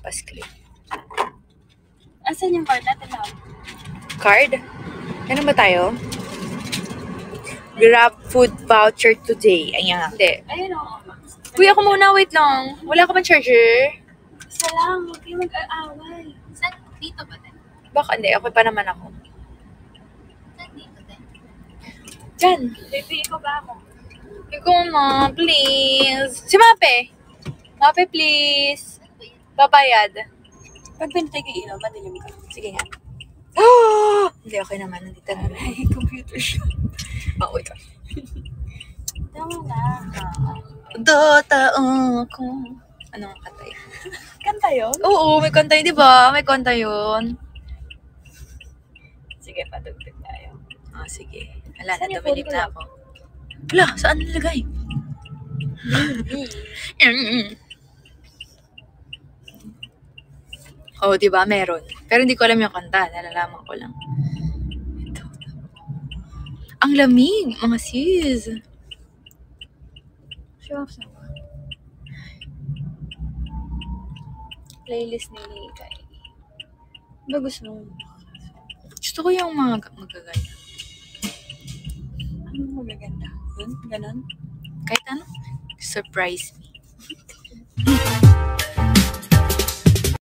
papas clip. Asan yung card natin lang? Card? Ano ba tayo? Grab food voucher today. Ayan. Hindi. Ayun o. Kuya ako muna, wait lang. Wala ka ba charger? Isa lang, huwag kayo mag-aaway. Saan? Dito ba din? Baka hindi, okay pa naman ako. Saan dito din? Diyan. Baby, ko ba ako? Ikaw na, please. Si Mape. Mape, please. Babayad. Pag pinatay kayo ilaw, madilim ka. Sige nga. Ah! Hindi, okay naman. Nandito na. Ay, computer siya. Oh, wait. Tama na. Dota ako. Anong kanta yun? Kanta yun? Oo, may kanta yun, di ba? May kanta yun. Sige, patugtog tayo. Ah, sige. Wala Saan na, yung dumilit phone ko na lang? ako. Wala, saan nilagay? Oh, di ba? Meron. Pero hindi ko alam yung kanta. Nalalaman ko lang. Ito. Ang lamig, mga sis. Show off sama. Playlist ni Kylie. Ba gusto mo? Gusto ko yung mga magaganda. Ano magaganda? Yun? Ganon? Kahit ano, surprise me.